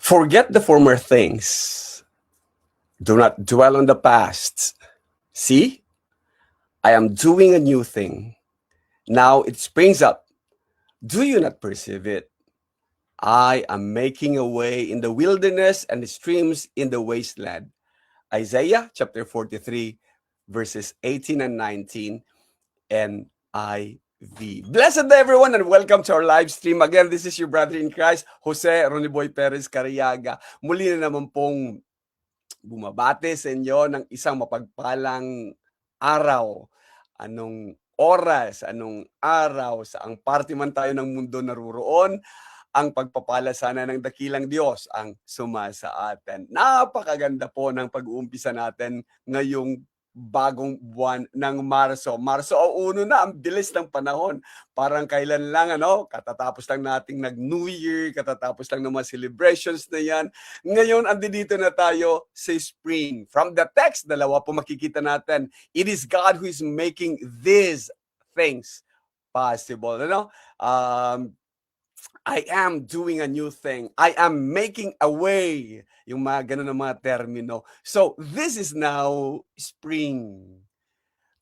Forget the former things. Do not dwell on the past. See, I am doing a new thing. Now it springs up. Do you not perceive it? I am making a way in the wilderness and the streams in the wasteland. Isaiah chapter 43, verses 18 and 19, NIV. Blessed day, everyone, and welcome to our live stream. Again, this is your brother in Christ, Jose Roniboy Perez Cariaga. Muli na naman pong bumabate sa inyo ng isang mapagpalang araw. Anong oras, anong araw, saang parte man tayo ng mundo naruroon, ang pagpapala sana ng dakilang Diyos ang sumasa atin. Napakaganda po ng pag-uumpisa natin ngayong bagong buwan ng Marso. Marso o 1 na, ang bilis ng panahon. Parang kailan lang, katatapos lang nating nag-New Year, katatapos lang ng mga celebrations na yan. Ngayon, andito na tayo sa spring. From the text, dalawa po makikita natin. It is God who is making these things possible. I am doing a new thing. I am making a way. Yung mga ganun na mga termino. So, this is now spring.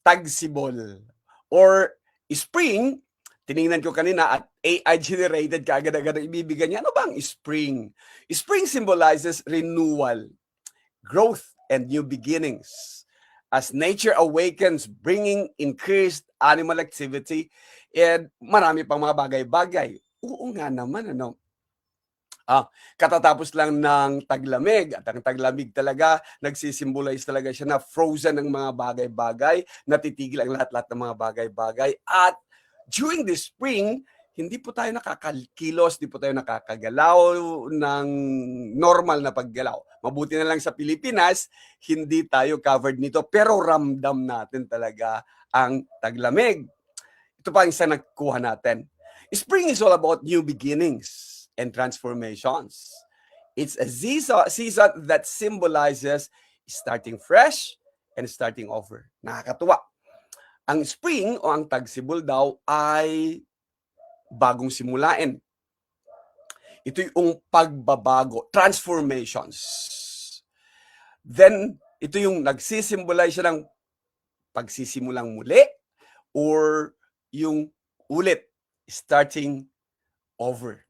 Tagsibol. Or spring, tiningnan ko kanina at AI generated kaagad-agad ang ibibigay niya. Ano bang spring? Spring symbolizes renewal, growth, and new beginnings. As nature awakens, bringing increased animal activity, and marami pang mga bagay-bagay. Oo nga naman, katatapos lang ng taglamig, at ang taglamig talaga, nagsisimbolize talaga siya na frozen ng mga bagay-bagay, natitigil ang lahat-lahat ng mga bagay-bagay, at during the spring, hindi po tayo nakakakilos, hindi po tayo nakakagalaw ng normal na paggalaw. Mabuti na lang sa Pilipinas, hindi tayo covered nito, pero ramdam natin talaga ang taglamig. Ito pa ang isa nagkuha natin. Spring is all about new beginnings and transformations. It's a season that symbolizes starting fresh and starting over. Nakakatuwa. Ang spring o ang tagsibol daw ay bagong simulain. Ito yung pagbabago, transformations. Then, ito yung nagsisimbolize siya ng pagsisimulang muli or yung ulit, starting over.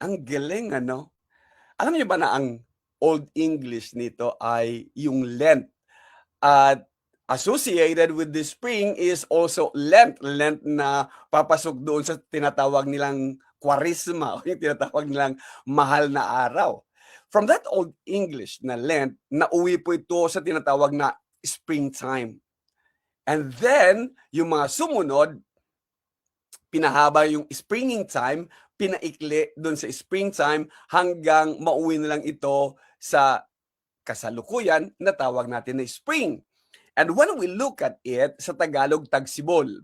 Ang galing, Alam niyo ba na ang Old English nito ay yung Lent? At associated with the spring is also Lent. Lent na papasok doon sa tinatawag nilang Kwaresma o yung tinatawag nilang mahal na araw. From that Old English na Lent, nauwi po ito sa tinatawag na springtime. And then, yung mga sumunod, pinahaba yung springing time, pinaikli doon sa springtime hanggang mauwi na lang ito sa kasalukuyan na tawag natin na spring. And when we look at it, sa Tagalog, tagsibol.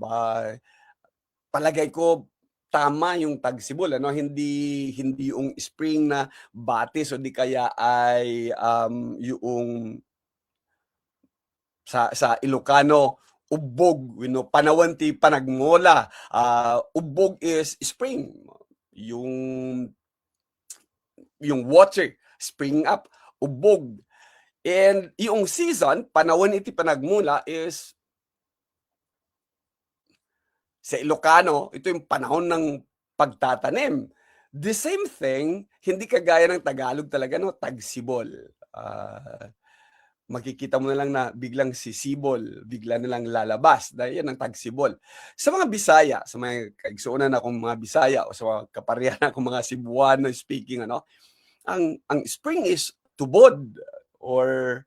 Palagay ko, tama yung tagsibol. Hindi yung spring na batis o di kaya ay yung sa Ilocano, ubog, panawan ti panagmola. Ubog is spring. Yung water, spring up, ubog. And yung season, panahon iti panagmula is sa Ilocano, ito yung panahon ng pagtatanim. The same thing, hindi kagaya ng Tagalog talaga, tagsibol. Makikita mo na lang na biglang sisibol, bigla na lang lalabas. Dahil yan ang tagsibol. Sa mga Bisaya, sa mga kaigsuunan akong mga Bisaya o sa mga kaparihan akong mga Cebuano speaking, ang spring is tubod or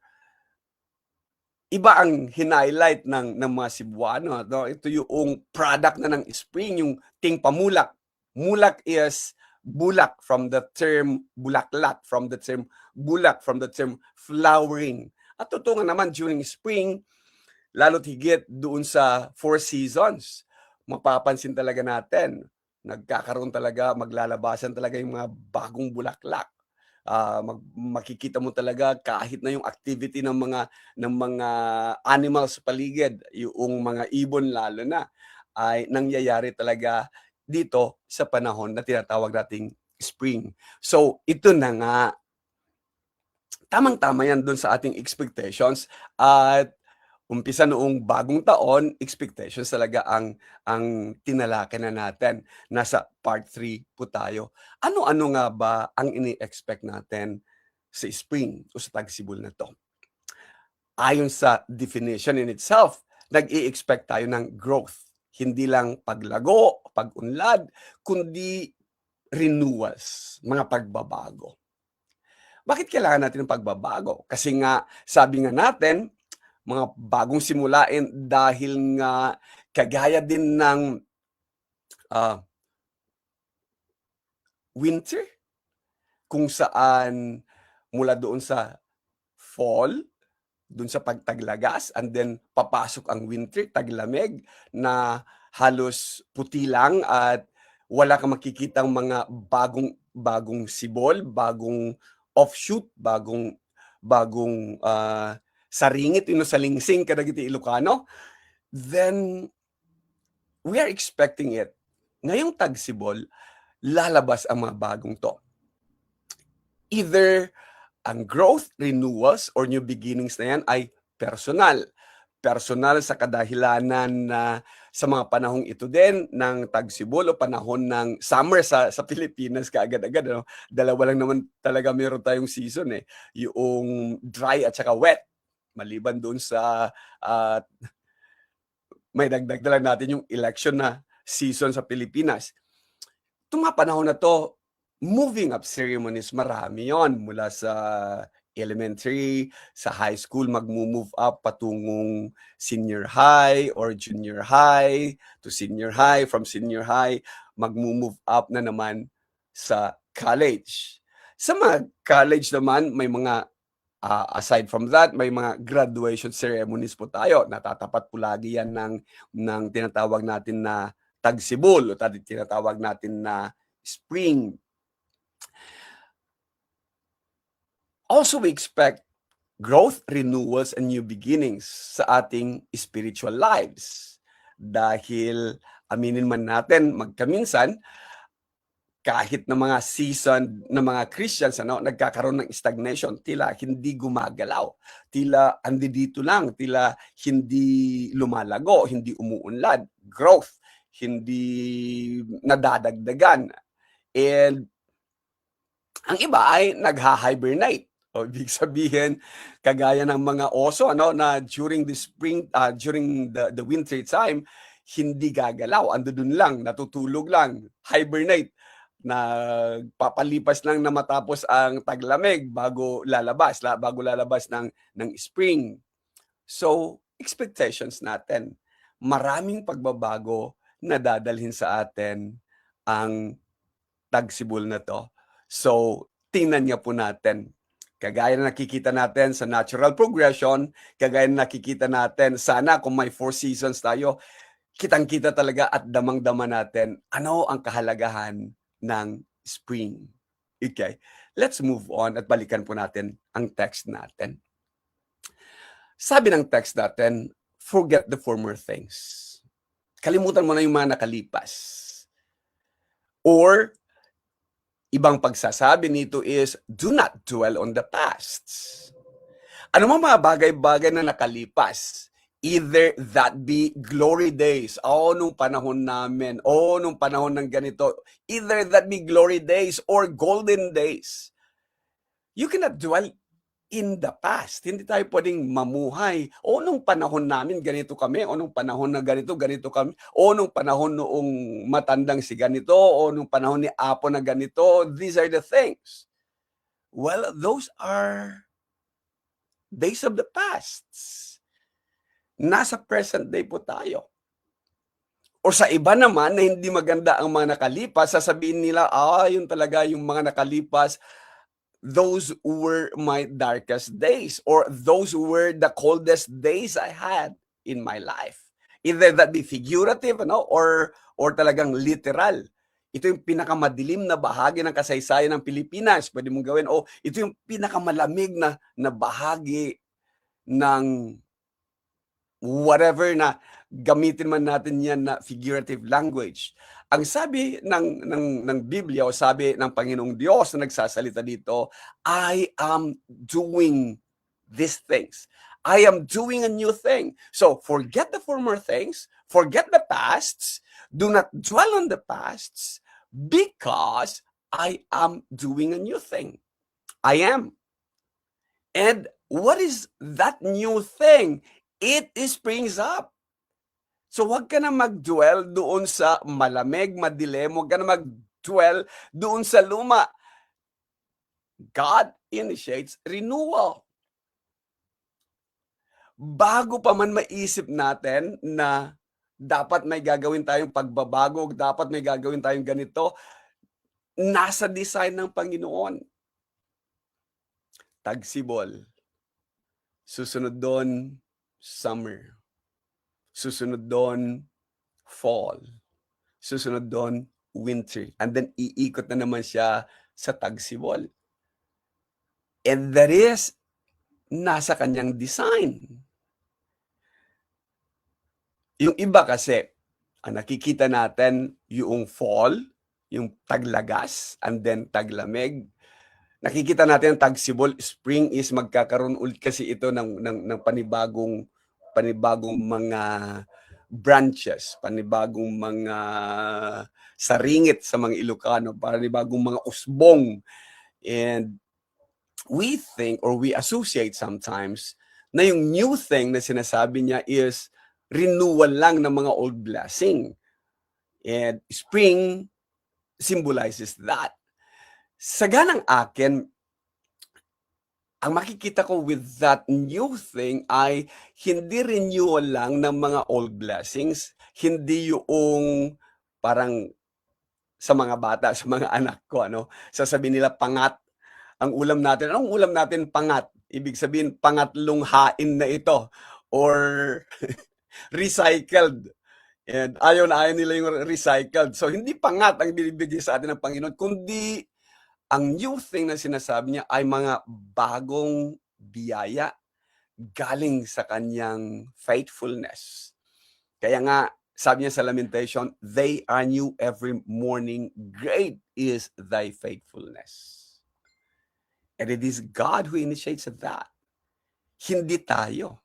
iba ang hinighlight ng mga Cebuano. Ito yung product na ng spring, yung tingpamulak. Mulak is bulak from the term bulaklat, from the term bulak, from the term flowering. At totoo naman, during spring, lalo't higit doon sa 4 seasons, mapapansin talaga natin, nagkakaroon talaga, maglalabasan talaga yung mga bagong bulaklak. Makikita mo talaga kahit na yung activity ng mga animals sa paligid, yung mga ibon lalo na, ay nangyayari talaga dito sa panahon na tinatawag nating spring. So, ito na nga. Tamang-tama yan dun sa ating expectations at umpisa noong bagong taon, expectations talaga ang tinalakay na natin. Nasa part 3 po tayo. Ano-ano nga ba ang ini-expect natin sa spring o sa tagsibol na 'to? Ayon sa definition in itself, nag-i-expect tayo ng growth. Hindi lang paglago, pag-unlad, kundi renewals, mga pagbabago. Bakit kailangan natin ng pagbabago? Kasi nga, sabi nga natin, mga bagong simulain dahil nga kagaya din ng winter, kung saan mula doon sa fall, doon sa pagtaglagas, and then papasok ang winter, taglamig, na halos puti lang at wala kang makikitang mga bagong sibol, bagong offshoot, bagong saringit, salingsing kadagiti Ilocano, then we are expecting it. Ngayong tagsibol, lalabas ang mga bagong to. Either ang growth, renewals, or new beginnings na yan ay personal. Personal sa kadahilanan na sa mga panahong ito din ng tagsibol o panahon ng summer sa Pilipinas kaagad-agad. Ano? Dalawa lang naman talaga meron tayong season eh. Yung dry at saka wet. Maliban doon sa may dagdag na lang natin yung election na season sa Pilipinas. Itong mga panahon na to, moving up ceremonies, marami yon mula sa elementary, sa high school, mag-move up patungong senior high or junior high to senior high, from senior high, mag-move up na naman sa college. Sa mga college naman, may mga, aside from that, may mga graduation ceremonies po tayo. Natatapat po lagi yan ng tinatawag natin na tagsibol o tinatawag natin na spring. Also, we expect growth, renewals, and new beginnings sa ating spiritual lives. Dahil, aminin man natin, magkaminsan, kahit na mga seasoned na mga Christians, nagkakaroon ng stagnation, tila hindi gumagalaw, tila andi dito lang, tila hindi lumalago, hindi umuunlad, growth, hindi nadadagdagan. And ang iba ay nagha-hibernate. O ibig sabihin, kagaya ng mga oso na during the spring, during the winter time, hindi gagalaw, ando dun lang, natutulog lang, hibernate, nagpapalipas lang na matapos ang taglamig bago lalabas ng spring. So, expectations natin, maraming pagbabago na dadalhin sa atin ang tagsibol na to. So, tingnan niya po natin. Kagaya na nakikita natin sa natural progression, kagaya na nakikita natin, sana kung may 4 seasons tayo, kitang-kita talaga at damang-dama natin ano ang kahalagahan ng spring. Okay, let's move on at balikan po natin ang text natin. Sabi ng text natin, forget the former things. Kalimutan mo na yung mga nakalipas. Or, ibang pagsasabi nito is, do not dwell on the past. Ano mga bagay-bagay na nakalipas, either that be glory days, nung panahon namin, nung panahon ng ganito, either that be glory days or golden days, you cannot dwell in the past. Hindi tayo pwedeng mamuhay. Nung panahon namin, ganito kami. Nung panahon na ganito kami. Nung panahon noong matandang si ganito. Nung panahon ni Apo na ganito. These are the things. Well, those are days of the past. Nasa present day po tayo. O sa iba naman na hindi maganda ang mga nakalipas, sasabihin nila, yun talaga yung mga nakalipas, those were my darkest days, or those were the coldest days I had in my life. Either that be figurative, or talagang literal. Ito yung pinakamadilim na bahagi ng kasaysayan ng Pilipinas. Pwede mong gawin, ito yung pinakamalamig na bahagi ng whatever na gamitin man natin yan na figurative language. ang sabi ng Biblia o sabi ng Panginoong Diyos na nagsasalita dito, I am doing these things. I am doing a new thing. So, forget the former things, forget the pasts, do not dwell on the pasts, because I am doing a new thing. I am. And what is that new thing? It springs up. So wag ka na mag-dwell doon sa malamig, madilim, wag ka na mag-dwell doon sa luma. God initiates renewal. Bago pa man maisip natin na dapat may gagawin tayong pagbabago, dapat may gagawin tayong ganito, nasa design ng Panginoon. Tagsibol. Susunod doon, summer. Susunod doon, fall. Susunod doon, winter. And then iikot na naman siya sa tagsibol. And that is nasa kanyang design. Yung iba kasi, ang nakikita natin yung fall, yung taglagas, and then taglamig. Nakikita natin ang tagsibol, spring is magkakaroon ulit kasi ito ng panibagong mga branches, panibagong mga saringit sa mga Ilocano, panibagong mga usbong. And we think or we associate sometimes na yung new thing na sinasabi niya is renewal lang ng mga old blessing. And spring symbolizes that. Sa ganang akin, ang makikita ko with that new thing ay hindi renewal lang ng mga old blessings, hindi yung parang sa mga bata, sa mga anak ko, sasabihin nila pangat, ang ulam natin. Anong ulam natin? Pangat. Ibig sabihin, pangatlong hain na ito. Or recycled. And ayaw nila yung recycled. So, hindi pangat ang binibigay sa atin ng Panginoon, kundi ang new thing na sinasabi niya ay mga bagong biyaya galing sa kanyang faithfulness. Kaya nga, sabi niya sa Lamentation, they are new every morning. Great is thy faithfulness. And it is God who initiates that. Hindi tayo.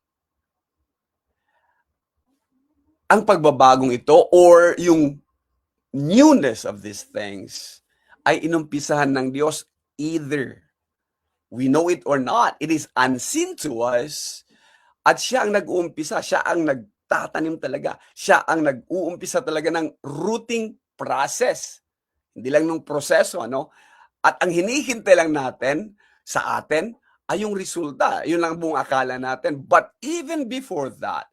Ang pagbabagong ito or yung newness of these things ay inumpisahan ng Diyos, either we know it or not, it is unseen to us, at siya ang nag-uumpisa, siya ang nagtatanim talaga, siya ang nag-uumpisa talaga ng rooting process. Hindi lang nung proseso, At ang hinihintay lang natin sa atin ay yung resulta. Yun lang buong akala natin. But even before that,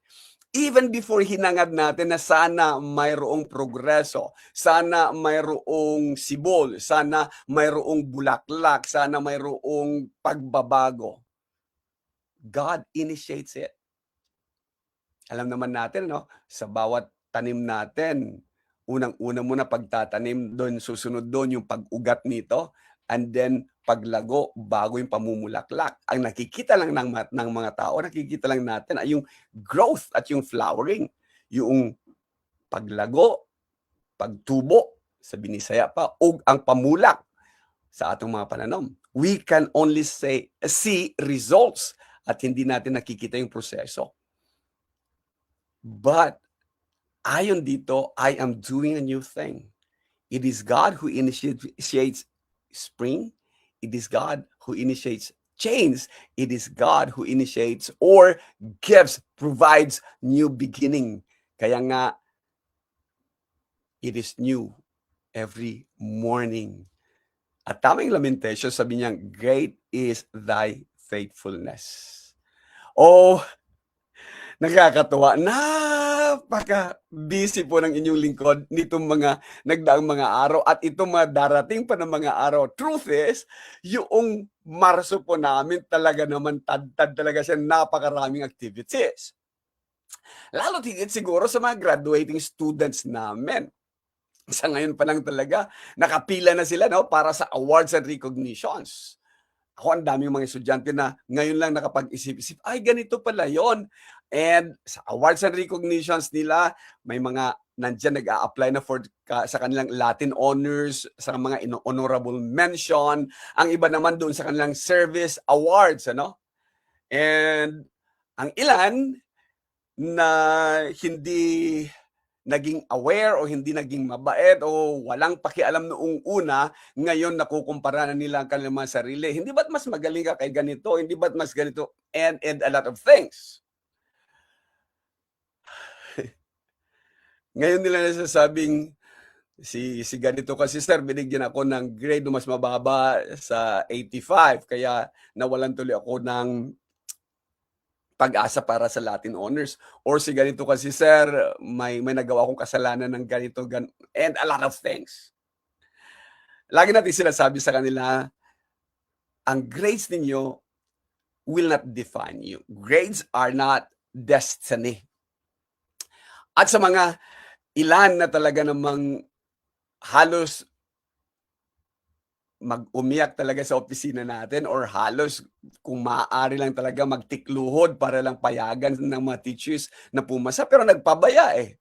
even before hinangad natin na sana mayroong progreso, sana mayroong sibol, sana mayroong bulaklak, sana mayroong pagbabago, God initiates it. Alam naman natin, sa bawat tanim natin, unang-una muna pagtatanim, doon susunod doon yung pag-ugat nito, and then paglago bago yung pamumulaklak. Ang nakikita lang ng mga tao, nakikita lang natin ay yung growth at yung flowering, yung paglago, pagtubo, sa Binisaya pa, o ang pamulak sa atong mga pananom. We can only see results at hindi natin nakikita yung proseso. But ayon dito, I am doing a new thing. It is God who initiates spring. It is God who initiates change. It is God who initiates or gives, provides new beginning. Kaya nga, it is new every morning. At tamang Lamentation, sabi niya, great is thy faithfulness. Oh, nakakatuwa. Napaka-busy po ng inyong lingkod nitong mga nagdaang mga araw at itong mga darating pa ng mga araw. Truth is, yung Marso po namin talaga naman tad-tad talaga siya, napakaraming activities. Lalo tigit siguro sa mga graduating students namin. Sa ngayon pa lang talaga, nakapila na sila para sa awards and recognitions. Ako, ang daming mga estudyante na ngayon lang nakapag-isip-isip, ay ganito pala yon. And sa awards and recognitions nila, may mga nandiyan nag-a-apply na sa kanilang Latin honors, sa mga honorable mention, ang iba naman doon sa kanilang service awards, ano? And ang ilan na hindi naging aware o hindi naging mabait o walang pakialam noong una, ngayon nakukumpara na nila ang kanilang mga sarili. Hindi ba't mas magaling ka kay ganito? Hindi ba't mas ganito? And a lot of things. Ngayon nila nasasabing, si ganito kasi sir, binigyan ako ng grade na mas mababa sa 85, kaya nawalan tuloy ako ng pag-asa para sa Latin honors. Or si ganito kasi sir, may nagawa akong kasalanan ng ganito, and a lot of things. Lagi natin sinasabi sa kanila, ang grades ninyo will not define you. Grades are not destiny. At sa mga ilan na talaga namang halos mag-umiyak talaga sa opisina natin, or halos kung maaari lang talaga magtikluhod para lang payagan ng mga teachers na pumasa, pero nagpabaya eh.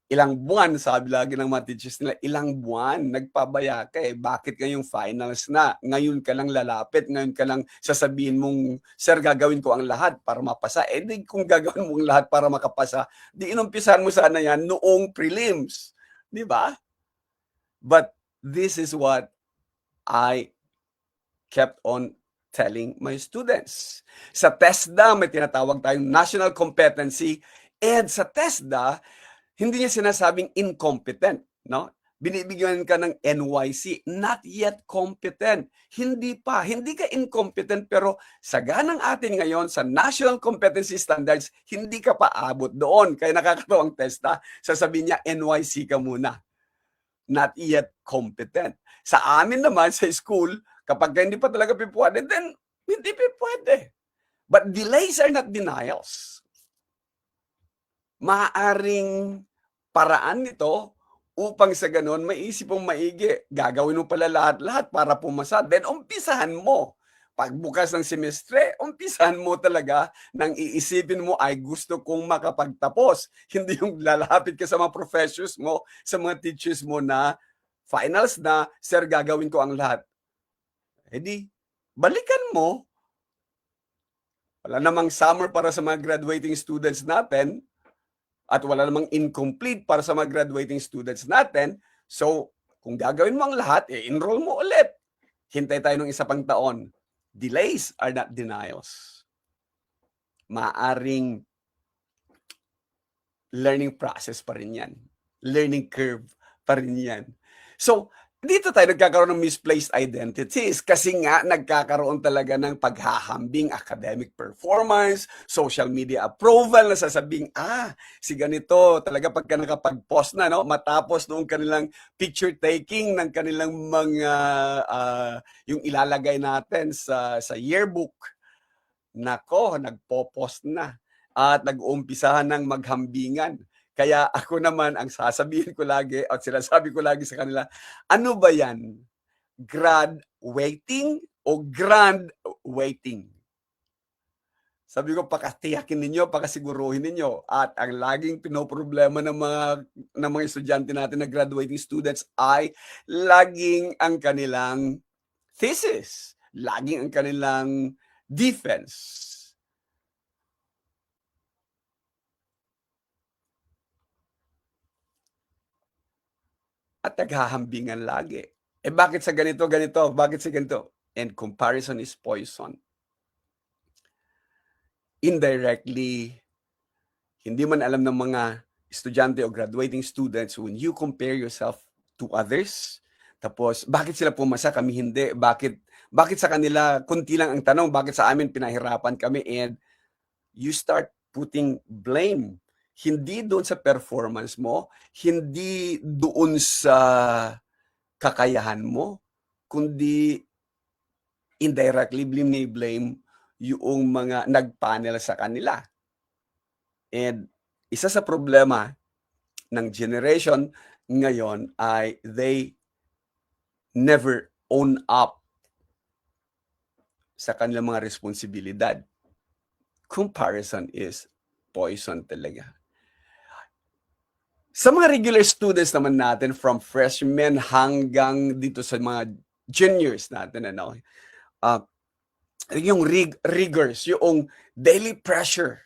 Ilang buwan, sabi lagi ng mga teachers nila, ilang buwan, nagpabaya ka eh. Bakit ngayong finals na? Ngayon ka lang lalapit, ngayon ka lang sasabihin mong, sir, gagawin ko ang lahat para mapasa. Eh di kung gagawin mo ang lahat para makapasa, di inumpisahan mo sana yan noong prelims. Di ba? But this is what I kept on telling my students. Sa TESDA, may tinatawag tayong National Competency, and sa TESDA, hindi niya sinasabing incompetent, no? Binibigyan ka ng NYC, not yet competent. Hindi pa, hindi ka incompetent, pero sa ganang atin ngayon, sa National Competency Standards, hindi ka pa abot doon. Kaya nakakatawang TESDA, sasabihin niya, NYC ka muna. Not yet competent. Sa amin naman, sa school, kapag hindi pa talaga pipwede, then hindi pipwede. But delays are not denials. Maaaring paraan nito upang sa ganun maisip mong maigi. Gagawin mo pala lahat-lahat para pumasa. Then umpisahan mo. Pagbukas ng semestre, umpisahan mo talaga nang iisipin mo ay gusto kong makapagtapos. Hindi yung lalapit ka sa mga professors mo, sa mga teachers mo na finals na, sir, gagawin ko ang lahat. Eh di, balikan mo. Wala namang summer para sa mga graduating students natin, at wala namang incomplete para sa mga graduating students natin. So, kung gagawin mo ang lahat, enroll mo ulit. Hintay tayo ng isa pang taon. Delays are not denials. Maaring learning process pa rin yan. Learning curve pa rin yan. So, dito tayo nagkakaroon ng misplaced identities kasi nga nagkakaroon talaga ng paghahambing academic performance, social media approval, na sasabing, si ganito talaga pagka nakapag-post na, no? Matapos noong kanilang picture taking ng kanilang mga, yung ilalagay natin sa yearbook, nako, nagpo-post na at nag-uumpisahan ng maghambingan. Kaya ako naman, ang sasabihin ko lagi at sinasabi ko lagi sa kanila, ano ba yan? Grad waiting o grand waiting? Sabi ko, pakatiyakin ninyo, pakasiguruhin ninyo. At ang laging pinoproblema ng mga estudyante natin na graduating students ay laging ang kanilang thesis, laging ang kanilang defense. At naghahambingan lagi. Bakit sa ganito? Bakit sa ganito? And comparison is poison. Indirectly, hindi man alam ng mga estudyante o graduating students, when you compare yourself to others, tapos bakit sila pumasa, kami hindi? Bakit sa kanila kunti lang ang tanong, bakit sa amin pinahirapan kami? And you start putting blame. Hindi doon sa performance mo, hindi doon sa kakayahan mo, kundi indirectly blame yung mga nag-panel sa kanila. And isa sa problema ng generation ngayon ay they never own up sa kanilang mga responsibilidad. Comparison is poison talaga. Sa mga regular students naman natin from freshmen hanggang dito sa mga juniors natin, ano, yung rigors, yung daily pressure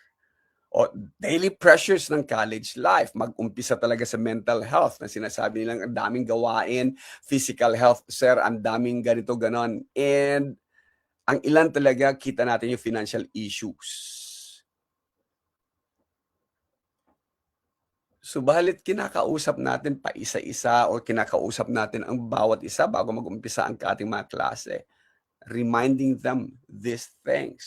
o daily pressures ng college life, mag-umpisa talaga sa mental health na sinasabi nilang ang daming gawain, physical health, sir, ang daming ganito, ganon. And ang ilan talaga, kita natin yung financial issues. Subalit kinakausap natin pa isa-isa or kinakausap natin ang bawat isa bago mag-umpisa ang ating mga klase, reminding them these things.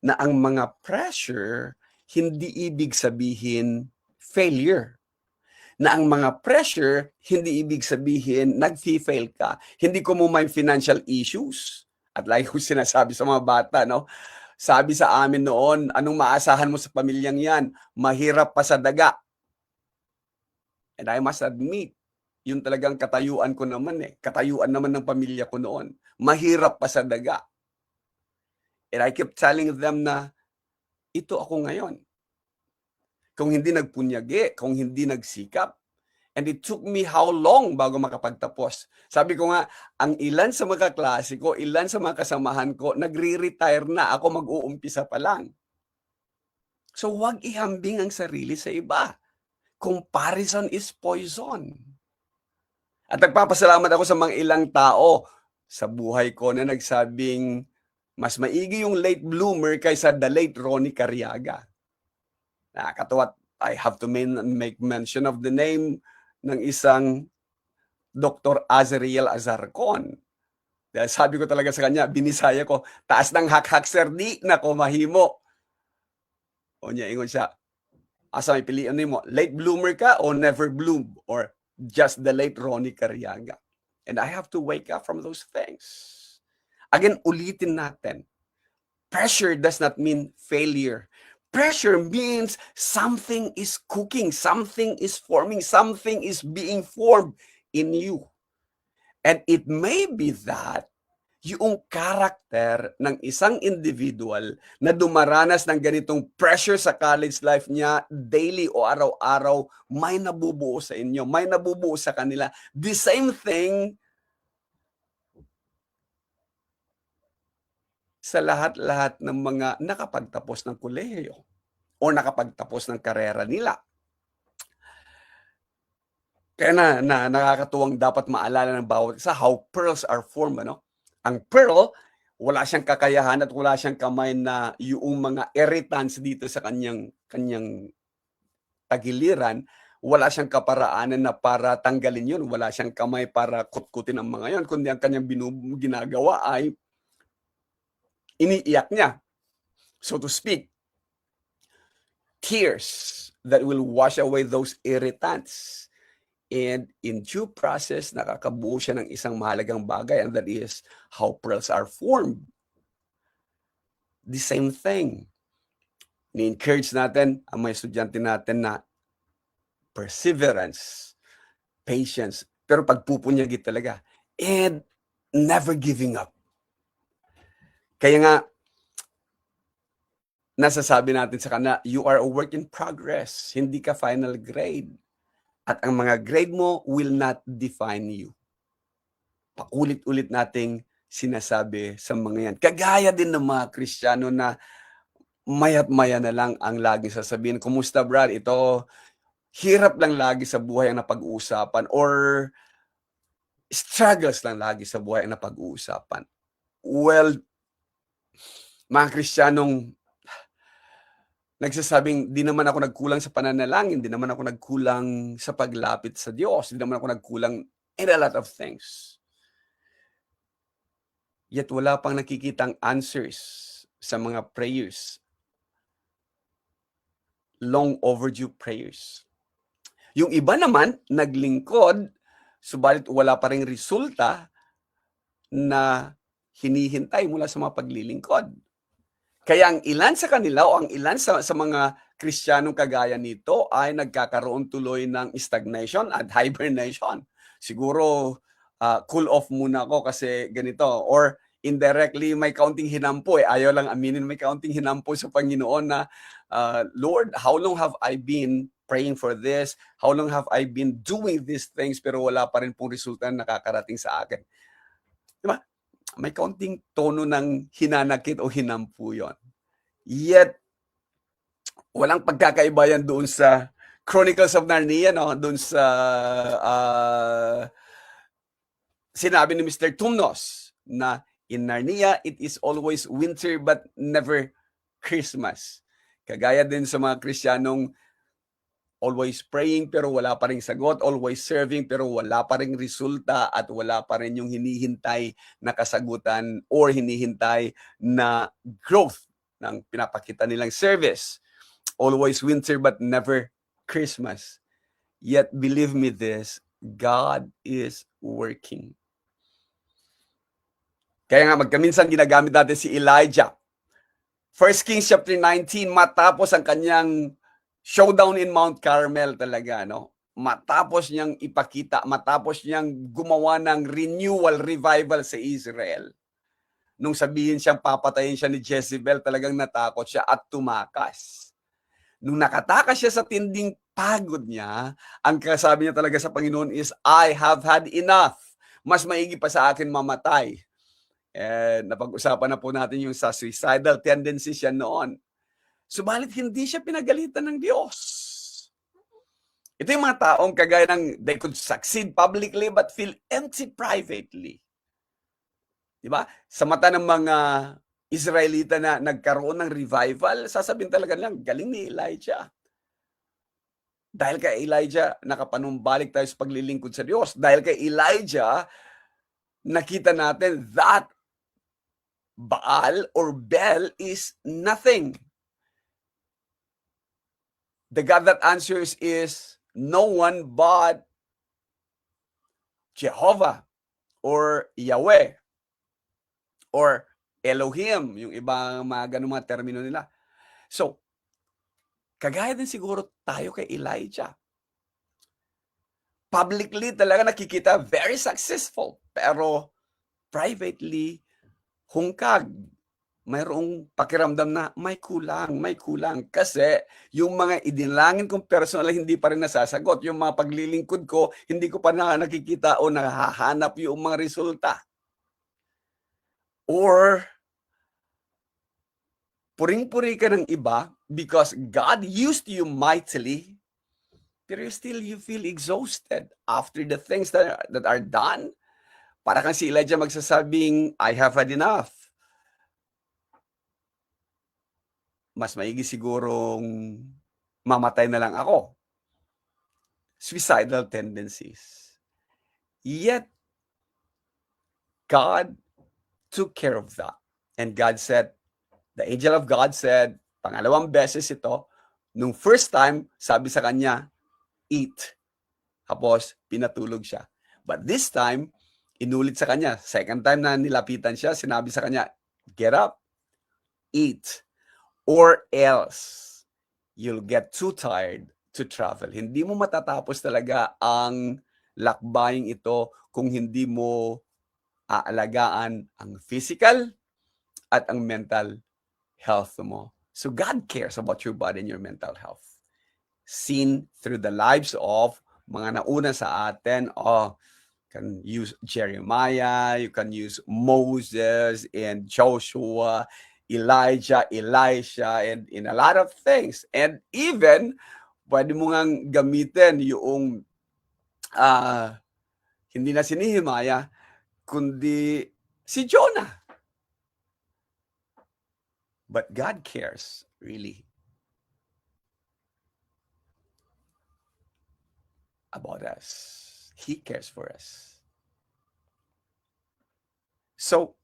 Na ang mga pressure, hindi ibig sabihin failure. Na ang mga pressure, hindi ibig sabihin nag-fail ka. Hindi ko mo may financial issues. At like ko sinasabi sa mga bata, no? Sabi sa amin noon, anong maasahan mo sa pamilyang yan? Mahirap pa sa daga. And I must admit, yun talagang katayuan ko naman eh. Katayuan naman ng pamilya ko noon. Mahirap pa sa daga. And I kept telling them na, ito ako ngayon. Kung hindi nagpunyagi, kung hindi nagsikap. And it took me how long bago makapagtapos. Sabi ko nga, ang ilan sa mga kaklase ko, ilan sa mga kasamahan ko, nagre-retire na, ako mag-uumpisa pa lang. So huwag ihambing ang sarili sa iba. Comparison is poison. At nagpapasalamat ako sa mga ilang tao sa buhay ko na nagsabing mas maigi yung late bloomer kaysa the late Ronnie Cariaga. Nakakatawa, I have to make mention of the name ng isang Dr. Azriel Azarcon. Dahil sabi ko talaga sa kanya, binisaya ko, taas ng hak-hak sir, di na ko mahimo. O niya, ingon siya, asa may piliin mo, late bloomer ka o never bloom? Or just the late Ronnie Cariaga? And I have to wake up from those things. Again, ulitin natin. Pressure does not mean failure. Pressure means something is cooking, something is forming, something is being formed in you. And it may be that yung karakter ng isang individual na dumaranas ng ganitong pressure sa college life niya, daily o araw-araw, may nabubuo sa inyo, may nabubuo sa kanila. The same thing sa lahat-lahat ng mga nakapagtapos ng kolehiyo o nakapagtapos ng karera nila. Kaya nakakatuwang dapat maalala ng bawat isa how pearls are formed, ano? Ang pearl, wala siyang kakayahan at wala siyang kamay na yung mga irritants dito sa kanyang tagiliran, wala siyang kaparaanan na para tanggalin yun, wala siyang kamay para kutkutin ang mga yon, kundi ang kanyang ginagawa ay iniiyak niya, so to speak, tears that will wash away those irritants. And in due process, nakakabuo siya ng isang mahalagang bagay, and that is how pearls are formed. The same thing. Ni-encourage natin ang mga estudyante natin na perseverance, patience, pero pagpupunyagi talaga, and never giving up. Kaya nga, nasasabi natin sa kanila, you are a work in progress, hindi ka final grade. At ang mga grade mo will not define you. Paulit-ulit nating sinasabi sa mga yan. Kagaya din ng mga Kristiyano na maya't-maya na lang ang laging sasabihin, kumusta Brad? Ito, hirap lang lagi sa buhay ang napag-uusapan or struggles lang lagi sa buhay ang napag-uusapan. Well, mga Kristiyanong nagsasabing, di naman ako nagkulang sa pananalangin, di naman ako nagkulang sa paglapit sa Diyos, di naman ako nagkulang in a lot of things. Yet wala pang nakikitang answers sa mga prayers. Long overdue prayers. Yung iba naman, naglingkod, subalit wala pa ring resulta na hinihintay mula sa mga paglilingkod. Kaya ang ilan sa kanila o ang ilan sa mga Kristiyanong kagaya nito ay nagkakaroon tuloy ng stagnation at hibernation. Siguro cool off muna ako kasi ganito, or indirectly may kaunting hinampo ayaw lang aminin, may kaunting hinampo sa Panginoon na Lord, how long have I been praying for this? How long have I been doing these things pero wala pa rin pong resulta na nakakarating sa akin? Di ba? May kaunting tono ng hinanakit o hinampu yun. Yet, walang pagkakaiba yan doon sa Chronicles of Narnia, no? Doon sa sinabi ni Mr. Tumnos na in Narnia, it is always winter but never Christmas. Kagaya din sa mga Kristiyanong always praying pero wala pa ring sagot, always serving pero wala pa ring resulta at wala pa rin yung hinihintay na kasagutan or hinihintay na growth ng pinapakita nilang service. Always winter but never Christmas. Yet believe me this, God is working. Kaya nga magkaminsan ginagamit natin si Elijah. 1 Kings chapter 19, matapos ang kanyang showdown in Mount Carmel talaga, no? Matapos niyang ipakita, matapos niyang gumawa ng renewal, revival sa Israel. Nung sabihin siyang papatayin siya ni Jezebel, talagang natakot siya at tumakas. Nung nakatakas siya sa tinding pagod niya, ang kasabi niya talaga sa Panginoon is, I have had enough. Mas maigi pa sa akin mamatay. And napag-usapan na po natin yung sa suicidal tendencies siya noon. Subalit hindi siya pinagalitan ng Diyos. Ito yung mga taong kagaya ng they could succeed publicly but feel empty privately. Diba? Sa mata ng mga Israelita na nagkaroon ng revival, sasabihin talaga lang, galing ni Elijah. Dahil kay Elijah, nakapanumbalik tayo sa paglilingkod sa Diyos. Dahil kay Elijah, nakita natin that Baal or Bel is nothing. The God that answers is no one but Jehovah or Yahweh or Elohim, yung ibang mga ganung mga termino nila. So, kagaya din siguro tayo kay Elijah. Publicly talaga nakikita very successful, pero privately hungkag. Mayroong pakiramdam na may kulang. Kasi yung mga idinalangin kong personal hindi pa rin nasasagot. Yung mga paglilingkod ko, hindi ko pa nakikita o nahahanap yung mga resulta. Or, puring-puri ka ng iba because God used you mightily, pero still you feel exhausted after the things that are done. Para kang si Elijah magsasabing, I have had enough. Mas maigi sigurong mamatay na lang ako. Suicidal tendencies. Yet, God took care of that. And God said, the angel of God said, pangalawang beses ito, nung first time, sabi sa kanya, eat. Tapos, pinatulog siya. But this time, inulit sa kanya. Second time na nilapitan siya, sinabi sa kanya, get up, eat. Or else, you'll get too tired to travel. Hindi mo matatapos talaga ang lakbaying ito kung hindi mo aalagaan ang physical at ang mental health mo. So God cares about your body and your mental health. Seen through the lives of mga nauna sa atin, can use Jeremiah, you can use Moses and Joshua, Elijah, Elisha, and in a lot of things. And even, pwede mo ngang gamitin yung hindi na si Nehemiah, kundi si Jonah. But God cares, really, about us. He cares for us. So,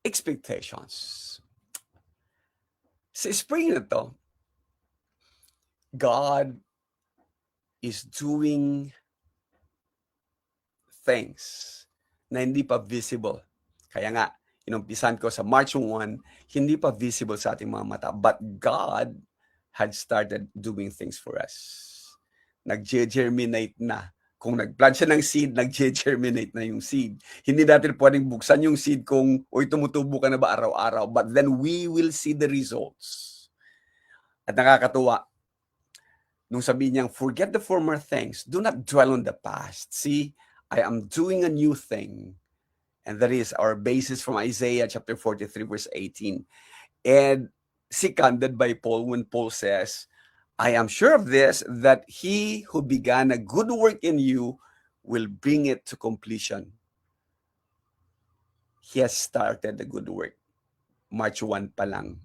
expectations. Sa spring na to, God is doing things na hindi pa visible. Kaya nga, inumpisan ko sa March 1, hindi pa visible sa ating mga mata. But God had started doing things for us. Nag-germinate na. Kung nag-plant siya ng seed, nag-germinate na yung seed. Hindi natin pwedeng buksan yung seed kung, tumutubo ka na ba araw-araw? But then we will see the results. At nakakatuwa, nung sabi niyang, forget the former things, do not dwell on the past. See, I am doing a new thing. And that is our basis from Isaiah chapter 43, verse 18. And seconded by Paul when Paul says, I am sure of this, that he who began a good work in you will bring it to completion. He has started the good work. March 1 pa lang.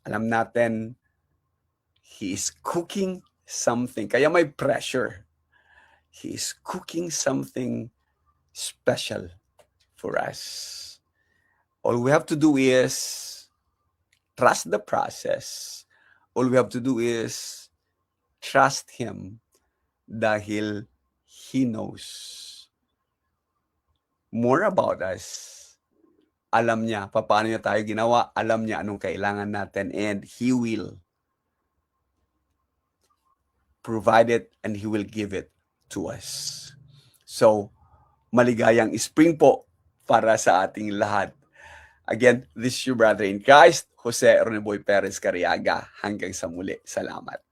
Alam natin, he is cooking something. Kaya may pressure. He is cooking something special for us. All we have to do is trust the process. All we have to do is trust Him dahil He knows more about us. Alam niya paano niya tayo ginawa. Alam niya anong kailangan natin, and He will provide it and He will give it to us. So, maligayang spring po para sa ating lahat. Again, this is your brother in Christ, Jose Roneboy Perez Cariaga. Hanggang sa muli. Salamat.